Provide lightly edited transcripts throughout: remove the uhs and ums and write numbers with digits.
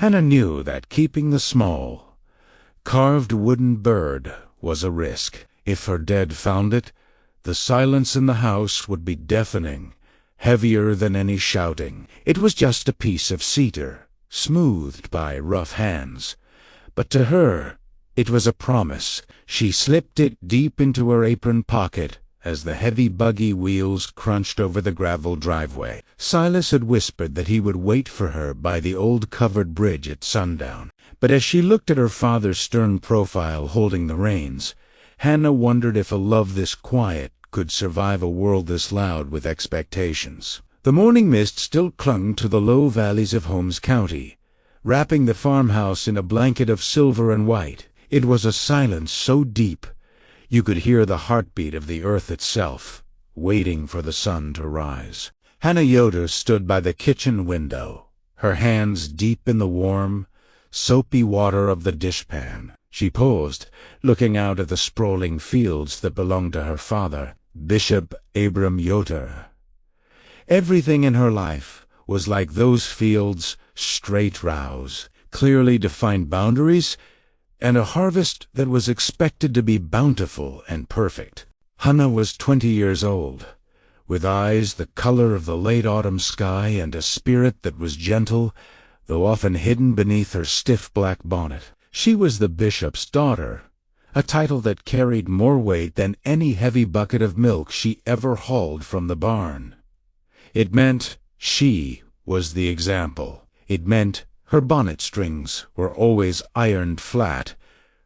Hannah knew that keeping the small, carved wooden bird was a risk. If her dad found it, the silence in the house would be deafening, heavier than any shouting. It was just a piece of cedar, smoothed by rough hands. But to her, it was a promise. She slipped it deep into her apron pocket as the heavy buggy wheels crunched over the gravel driveway. Silas had whispered that he would wait for her by the old covered bridge at sundown. But as she looked at her father's stern profile holding the reins, Hannah wondered if a love this quiet could survive a world this loud with expectations. The morning mist still clung to the low valleys of Holmes County, wrapping the farmhouse in a blanket of silver and white. It was a silence so deep you could hear the heartbeat of the earth itself, waiting for the sun to rise. Hannah Yoder stood by the kitchen window, her hands deep in the warm, soapy water of the dishpan. She paused, looking out at the sprawling fields that belonged to her father, Bishop Abram Yoder. Everything in her life was like those fields, straight rows, clearly defined boundaries, and a harvest that was expected to be bountiful and perfect. Hannah was 20 years old, with eyes the color of the late autumn sky and a spirit that was gentle, though often hidden beneath her stiff black bonnet. She was the bishop's daughter, a title that carried more weight than any heavy bucket of milk she ever hauled from the barn. It meant she was the example. It meant her bonnet strings were always ironed flat,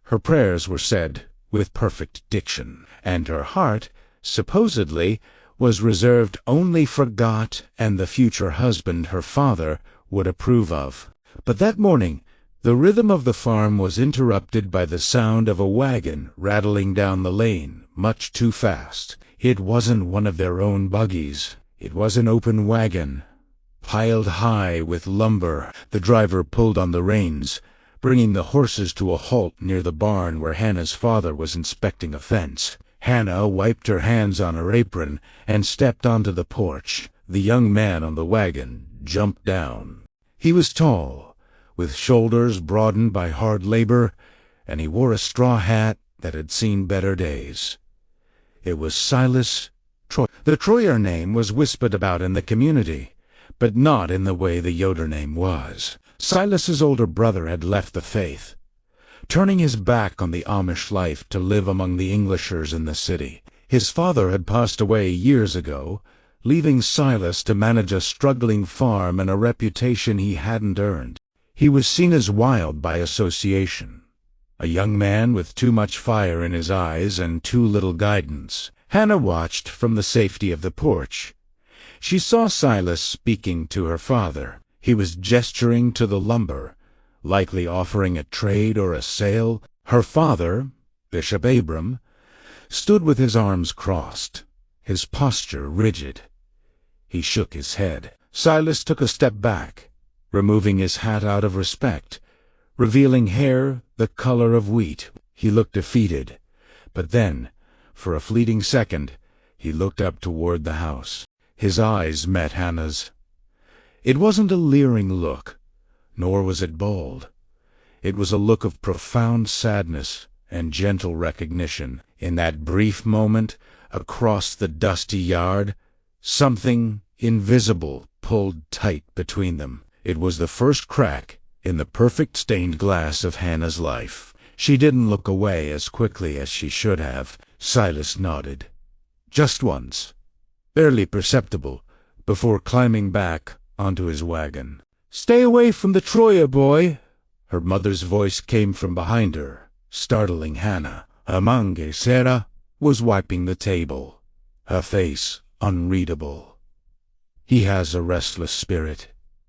her prayers were said with perfect diction, and her heart, supposedly, was reserved only for God and the future husband her father would approve of. But that morning, the rhythm of the farm was interrupted by the sound of a wagon rattling down the lane, much too fast. It wasn't one of their own buggies. It was an open wagon, piled high with lumber. The driver pulled on the reins, bringing the horses to a halt near the barn where Hannah's father was inspecting a fence. Hannah wiped her hands on her apron and stepped onto the porch. The young man on the wagon jumped down. He was tall, with shoulders broadened by hard labor, and he wore a straw hat that had seen better days. It was Silas Troyer. The Troyer name was whispered about in the community, but not in the way the Yoder name was. Silas's older brother had left the faith, turning his back on the Amish life to live among the Englishers in the city. His father had passed away years ago, leaving Silas to manage a struggling farm and a reputation he hadn't earned. He was seen as wild by association, a young man with too much fire in his eyes and too little guidance. Hannah watched from the safety of the porch. She saw Silas speaking to her father. He was gesturing to the lumber, likely offering a trade or a sale. Her father, Bishop Abram, stood with his arms crossed, his posture rigid. He shook his head. Silas took a step back, removing his hat out of respect, revealing hair the color of wheat. He looked defeated, but then, for a fleeting second, he looked up toward the house. His eyes met Hannah's. It wasn't a leering look, nor was it bold. It was a look of profound sadness and gentle recognition. In that brief moment, across the dusty yard, something invisible pulled tight between them. It was the first crack in the perfect stained glass of Hannah's life. She didn't look away as quickly as she should have. Silas nodded. Just once, barely perceptible, before climbing back onto his wagon. "Stay away from the Troyer boy," her mother's voice came from behind her, startling Hannah. Amange Sarah was wiping the table, her face unreadable. "He has a restless spirit,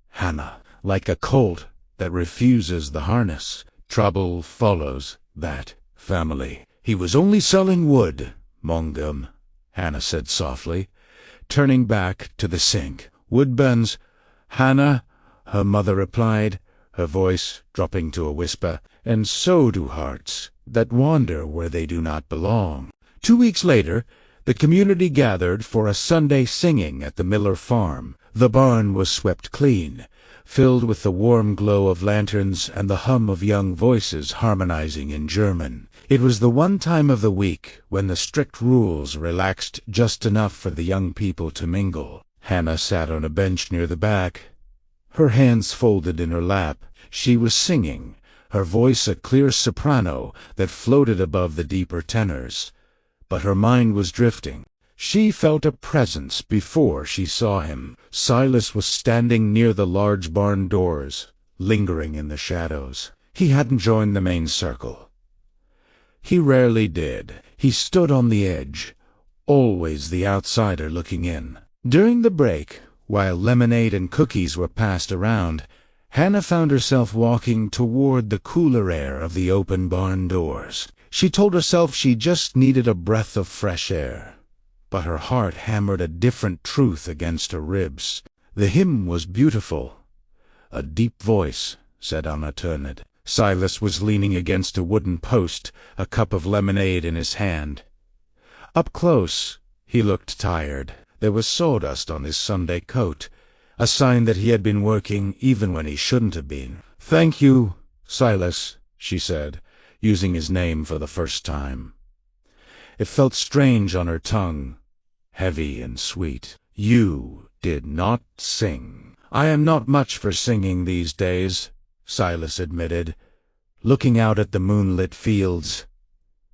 Hannah, like a colt that refuses the harness. Trouble follows that family." "He was only selling wood, Mongum," Hannah said softly, turning back to the sink. "Woodburns, Hannah," her mother replied, her voice dropping to a whisper, "and so do hearts that wander where they do not belong." 2 weeks later, the community gathered for a Sunday singing at the Miller farm. The barn was swept clean, filled with the warm glow of lanterns and the hum of young voices harmonizing in German. It was the one time of the week when the strict rules relaxed just enough for the young people to mingle. Hannah sat on a bench near the back, her hands folded in her lap. She was singing, her voice a clear soprano that floated above the deeper tenors. But her mind was drifting. She felt a presence before she saw him. Silas was standing near the large barn doors, lingering in the shadows. He hadn't joined the main circle. He rarely did. He stood on the edge, always the outsider looking in. During the break, while lemonade and cookies were passed around, Hannah found herself walking toward the cooler air of the open barn doors. She told herself she just needed a breath of fresh air, but her heart hammered a different truth against her ribs. The hymn was beautiful. A deep voice, said unatturned. Silas was leaning against a wooden post, a cup of lemonade in his hand. Up close, he looked tired. There was sawdust on his Sunday coat, a sign that he had been working even when he shouldn't have been. "Thank you, Silas," she said, using his name for the first time. It felt strange on her tongue, heavy and sweet. "You did not sing." "I am not much for singing these days," Silas admitted, looking out at the moonlit fields.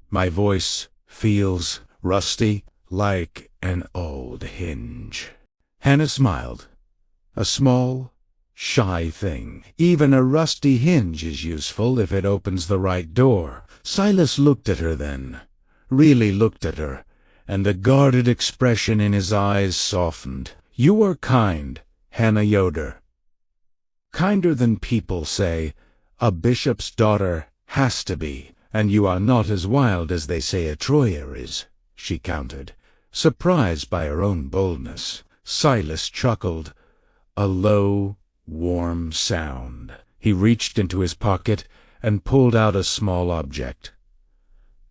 "My voice feels rusty, like an old hinge." Hannah smiled. A small, shy thing. Even a rusty hinge is useful if it opens the right door. Silas looked at her then, really looked at her, and the guarded expression in his eyes softened. "You are kind, Hannah Yoder. Kinder than people say a bishop's daughter has to be, and you are not as wild as they say a Troyer is," she countered, surprised by her own boldness. Silas chuckled, a low, warm sound. He reached into his pocket and pulled out a small object.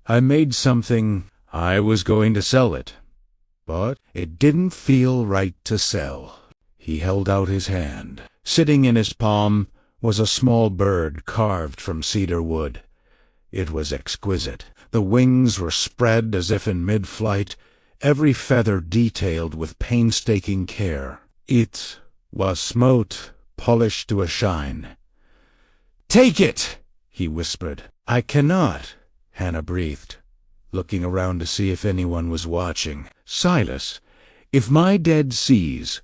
"I made something. I was going to sell it, but it didn't feel right to sell." He held out his hand. Sitting in his palm was a small bird carved from cedar wood. It was exquisite. The wings were spread as if in mid-flight, every feather detailed with painstaking care. It was smote, polished to a shine. "Take it!" he whispered. "I cannot," Hannah breathed, looking around to see if anyone was watching. "Silas, if my dad sees... ...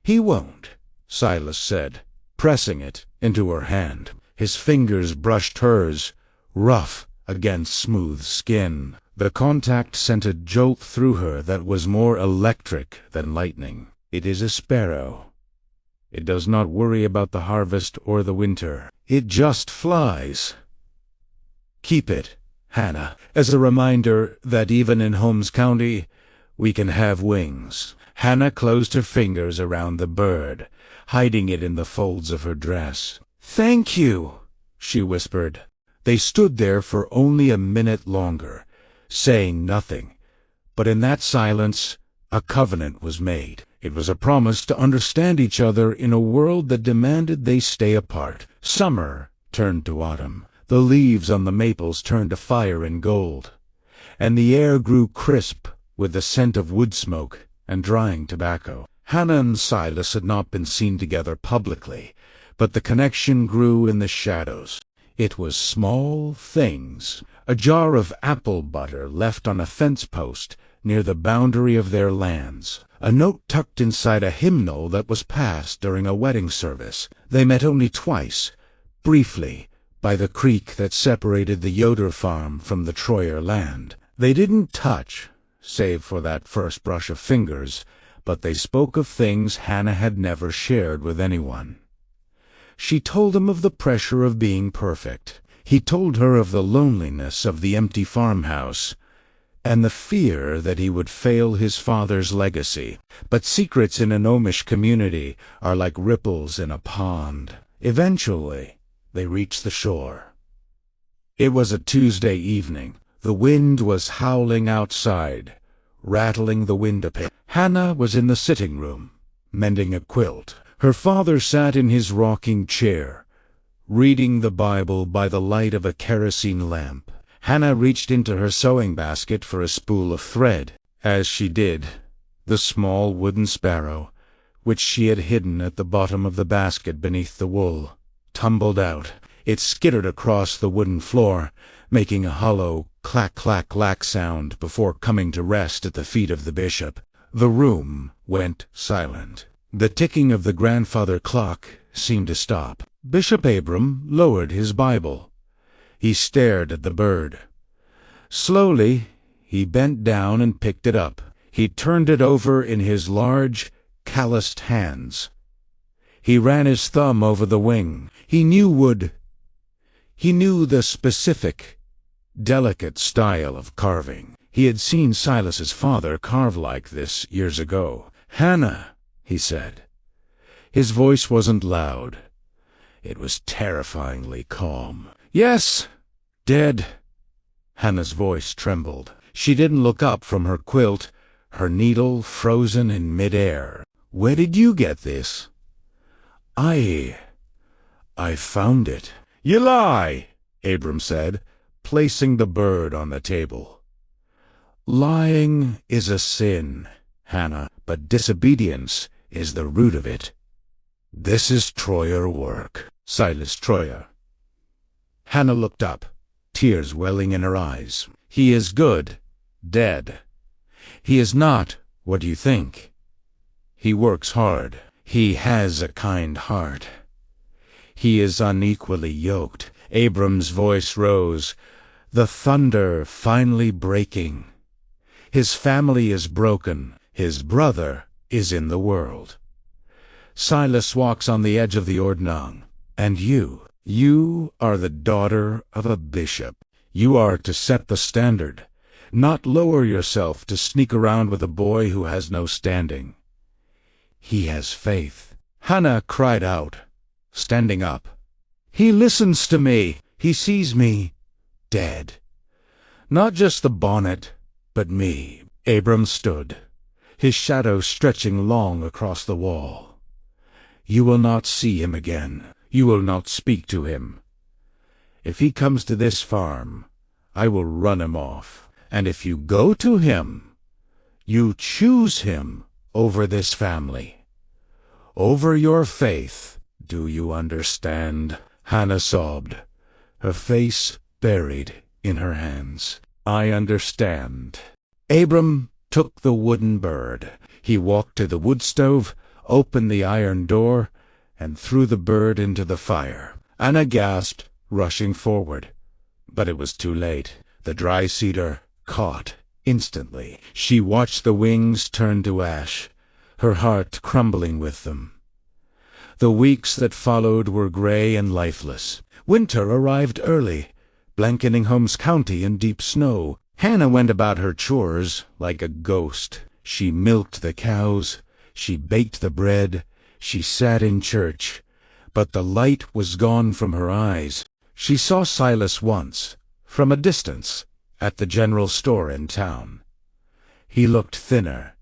He won't," Silas said, pressing it into her hand. His fingers brushed hers, rough against smooth skin. The contact sent a jolt through her that was more electric than lightning. "It is a sparrow. It does not worry about the harvest or the winter. It just flies. Keep it, Hannah, as a reminder that even in Holmes County, we can have wings." Hannah closed her fingers around the bird, hiding it in the folds of her dress. "Thank you," she whispered. They stood there for only a minute longer, saying nothing, but in that silence a covenant was made. It was a promise to understand each other in a world that demanded they stay apart. Summer turned to autumn. The leaves on the maples turned to fire and gold, and the air grew crisp with the scent of wood smoke and drying tobacco. Hannah and Silas had not been seen together publicly, but the connection grew in the shadows. It was small things. A jar of apple butter left on a fence post near the boundary of their lands. A note tucked inside a hymnal that was passed during a wedding service. They met only twice, briefly, by the creek that separated the Yoder farm from the Troyer land. They didn't touch, save for that first brush of fingers, but they spoke of things Hannah had never shared with anyone. She told him of the pressure of being perfect. He told her of the loneliness of the empty farmhouse, and the fear that he would fail his father's legacy. But secrets in an Amish community are like ripples in a pond. Eventually, they reached the shore. It was a Tuesday evening. The wind was howling outside, rattling the window pane. Hannah was in the sitting room, mending a quilt. Her father sat in his rocking chair, reading the Bible by the light of a kerosene lamp. Hannah reached into her sewing basket for a spool of thread. As she did, the small wooden sparrow, which she had hidden at the bottom of the basket beneath the wool, tumbled out. It skittered across the wooden floor, making a hollow clack-clack-clack sound before coming to rest at the feet of the bishop. The room went silent. The ticking of the grandfather clock seemed to stop. Bishop Abram lowered his Bible. He stared at the bird. Slowly, he bent down and picked it up. He turned it over in his large, calloused hands. He ran his thumb over the wing. He knew the specific, delicate style of carving. He had seen Silas's father carve like this years ago. "Hannah," he said. His voice wasn't loud. It was terrifyingly calm. "Yes, dead." Hannah's voice trembled. She didn't look up from her quilt, her needle frozen in midair. "Where did you get this?" I found it." "You lie," Abram said, placing the bird on the table. "Lying is a sin, Hannah, but disobedience is the root of it. This is Troyer work." "Silas Troyer." Hannah looked up, tears welling in her eyes. "He is good, dead. He is not what you think. He works hard. He has a kind heart. He is unequally yoked." Abram's voice rose, the thunder finally breaking. "His family is broken. His brother is in the world. Silas walks on the edge of the ordnung. And you are the daughter of a bishop. You are to set the standard, not lower yourself to sneak around with a boy who has no standing. He has faith." Hannah cried out, standing up. "He listens to me. He sees me dead. Not just the bonnet, but me." Abram stood, his shadow stretching long across the wall. "You will not see him again. You will not speak to him. If he comes to this farm, I will run him off. And if you go to him, you choose him over this family, over your faith. Do you understand?" Hannah sobbed, her face buried in her hands. "I understand." Abram took the wooden bird. He walked to the wood stove, opened the iron door, and threw the bird into the fire. Hannah gasped, rushing forward. But it was too late. The dry cedar caught instantly. She watched the wings turn to ash, her heart crumbling with them. The weeks that followed were gray and lifeless. Winter arrived early, blanketing Holmes County in deep snow. Hannah went about her chores like a ghost. She milked the cows, she baked the bread, she sat in church, but the light was gone from her eyes. She saw Silas once, from a distance, at the general store in town. He looked thinner.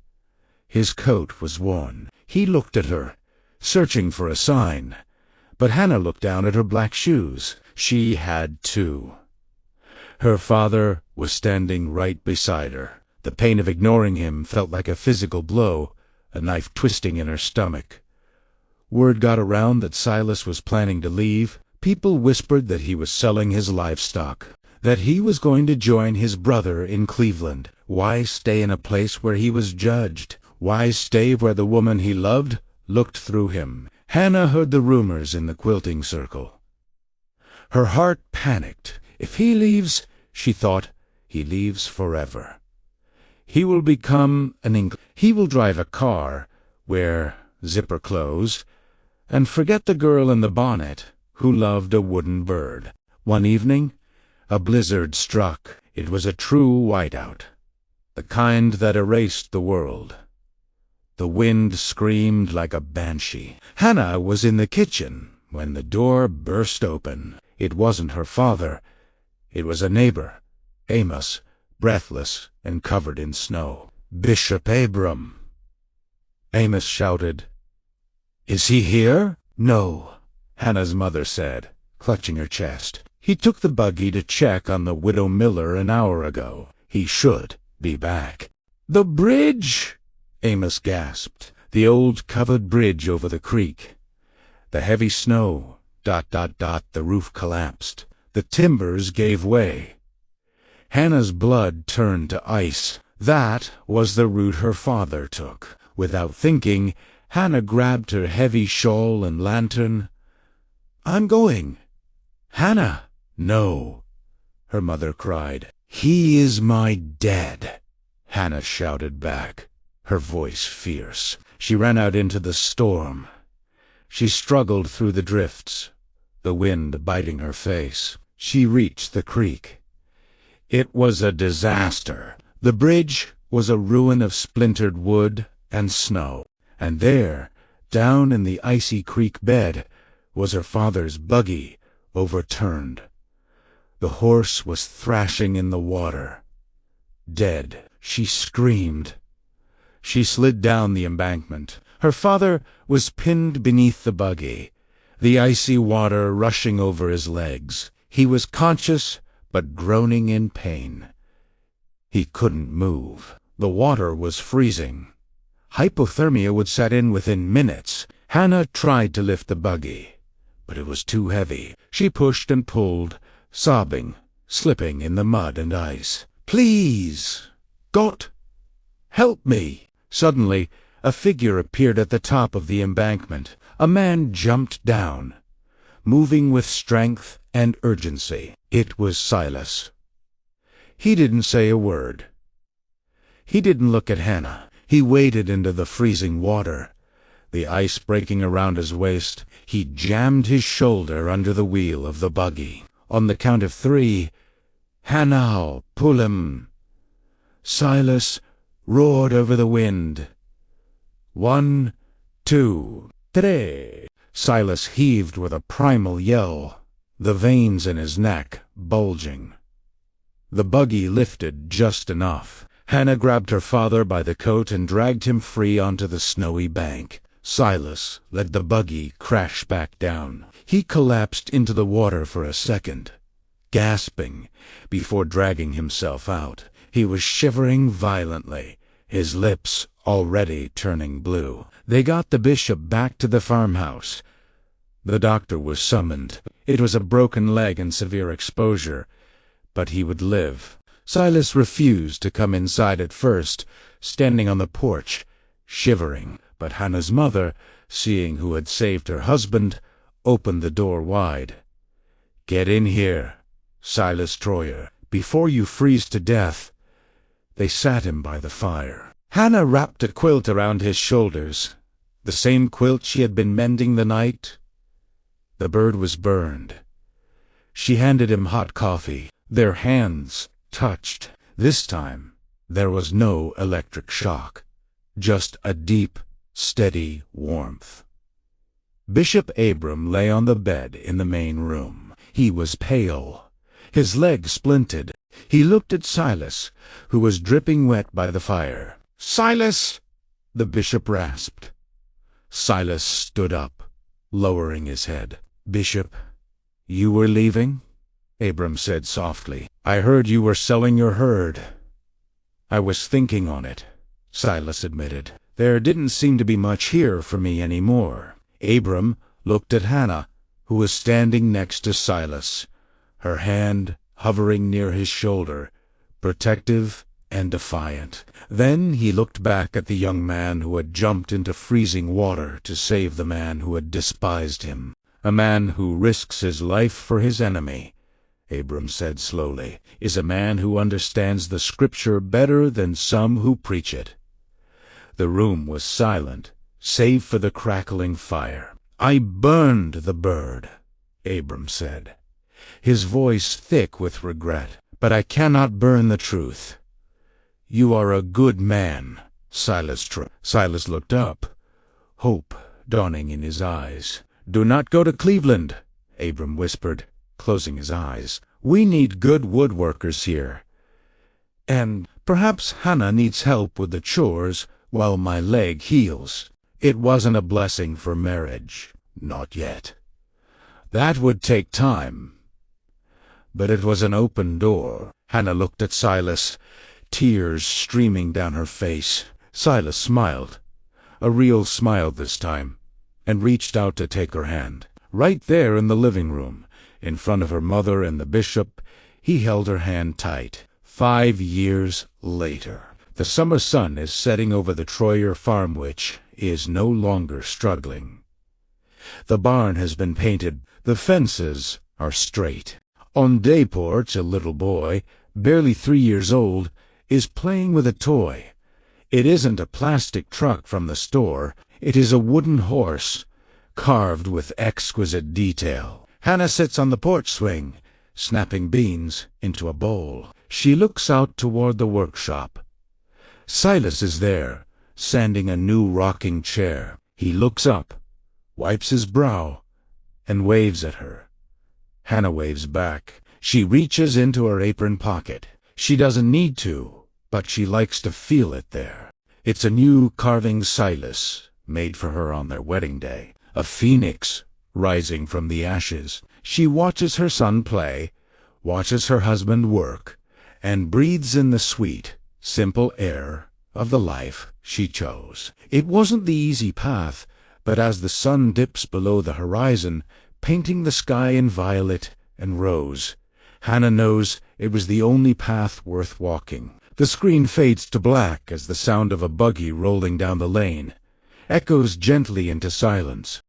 His coat was worn. He looked at her, searching for a sign, but Hannah looked down at her black shoes. She had too. Her father was standing right beside her. The pain of ignoring him felt like a physical blow, a knife twisting in her stomach. Word got around that Silas was planning to leave. People whispered that he was selling his livestock, that he was going to join his brother in Cleveland. Why stay in a place where he was judged? Why stay where the woman he loved looked through him? Hannah heard the rumors in the quilting circle. Her heart panicked. If he leaves, she thought, he leaves forever. He will become he will drive a car, wear zipper clothes, and forget the girl in the bonnet who loved a wooden bird. One evening, a blizzard struck. It was a true whiteout, the kind that erased the world. The wind screamed like a banshee. Hannah was in the kitchen when the door burst open. It wasn't her father. It was a neighbor, Amos, breathless and covered in snow. "Bishop Abram!" Amos shouted, Is he here?" "No," Hannah's mother said, clutching her chest. "He took the buggy to check on the widow Miller an hour ago. He should be back." "The bridge!" Amos gasped. "The old covered bridge over the creek. The heavy snow, ... The roof collapsed. The timbers gave way." Hannah's blood turned to ice. That was the route her father took. Without thinking, Hannah grabbed her heavy shawl and lantern. "I'm going." "Hannah!" "No," her mother cried. "He is my dad," Hannah shouted back, her voice fierce. She ran out into the storm. She struggled through the drifts, the wind biting her face. She reached the creek. It was a disaster. The bridge was a ruin of splintered wood and snow. And there, down in the icy creek bed, was her father's buggy, overturned. The horse was thrashing in the water. Dead. She screamed. She slid down the embankment. Her father was pinned beneath the buggy, the icy water rushing over his legs. He was conscious, but groaning in pain. He couldn't move. The water was freezing. Hypothermia would set in within minutes. Hannah tried to lift the buggy, but it was too heavy. She pushed and pulled, sobbing, slipping in the mud and ice. "Please! God! Help me!" Suddenly, a figure appeared at the top of the embankment. A man jumped down, moving with strength and urgency. It was Silas. He didn't say a word. He didn't look at Hannah. He waded into the freezing water. The ice breaking around his waist, he jammed his shoulder under the wheel of the buggy. On the count of 3, "Hannah, pull him!" Silas roared over the wind. 1, 2, 3. Silas heaved with a primal yell, the veins in his neck bulging. The buggy lifted just enough. Hannah grabbed her father by the coat and dragged him free onto the snowy bank. Silas let the buggy crash back down. He collapsed into the water for a second, gasping, before dragging himself out. He was shivering violently, his lips already turning blue. They got the bishop back to the farmhouse. The doctor was summoned. It was a broken leg and severe exposure, but he would live. Silas refused to come inside at first, standing on the porch, shivering. But Hannah's mother, seeing who had saved her husband, opened the door wide. "Get in here, Silas Troyer, before you freeze to death." They sat him by the fire. Hannah wrapped a quilt around his shoulders, the same quilt she had been mending the night. The bird was burned. She handed him hot coffee. Their hands touched. This time, there was no electric shock, just a deep, steady warmth. Bishop Abram lay on the bed in the main room. He was pale. His leg splinted. He looked at Silas, who was dripping wet by the fire. "Silas!" the bishop rasped. Silas stood up, lowering his head. "Bishop, you were leaving?" Abram said softly. "I heard you were selling your herd." "I was thinking on it," Silas admitted. "There didn't seem to be much here for me anymore." Abram looked at Hannah, who was standing next to Silas, her hand hovering near his shoulder, protective and defiant. Then he looked back at the young man who had jumped into freezing water to save the man who had despised him. "A man who risks his life for his enemy," Abram said slowly, "is a man who understands the Scripture better than some who preach it." The room was silent, save for the crackling fire. "I burned the bird," Abram said, his voice thick with regret. "But I cannot burn the truth." "You are a good man, Silas Troyer." Silas looked up, hope dawning in his eyes. "Do not go to Cleveland," Abram whispered, closing his eyes. "We need good woodworkers here. And perhaps Hannah needs help with the chores while my leg heals." It wasn't a blessing for marriage. Not yet. That would take time. But it was an open door. Hannah looked at Silas, tears streaming down her face. Silas smiled, a real smile this time, and reached out to take her hand. Right there in the living room, in front of her mother and the bishop, he held her hand tight. 5 years later, the summer sun is setting over the Troyer farm, which is no longer struggling. The barn has been painted. The fences are straight. On day porch, a little boy, barely 3 years old, is playing with a toy. It isn't a plastic truck from the store. It is a wooden horse, carved with exquisite detail. Hannah sits on the porch swing, snapping beans into a bowl. She looks out toward the workshop. Silas is there, sanding a new rocking chair. He looks up, wipes his brow, and waves at her. Hannah waves back. She reaches into her apron pocket. She doesn't need to, but she likes to feel it there. It's a new carving Silas made for her on their wedding day. A phoenix rising from the ashes. She watches her son play, watches her husband work, and breathes in the sweet, simple air of the life she chose. It wasn't the easy path, but as the sun dips below the horizon, painting the sky in violet and rose, Hannah knows it was the only path worth walking. The screen fades to black as the sound of a buggy rolling down the lane echoes gently into silence.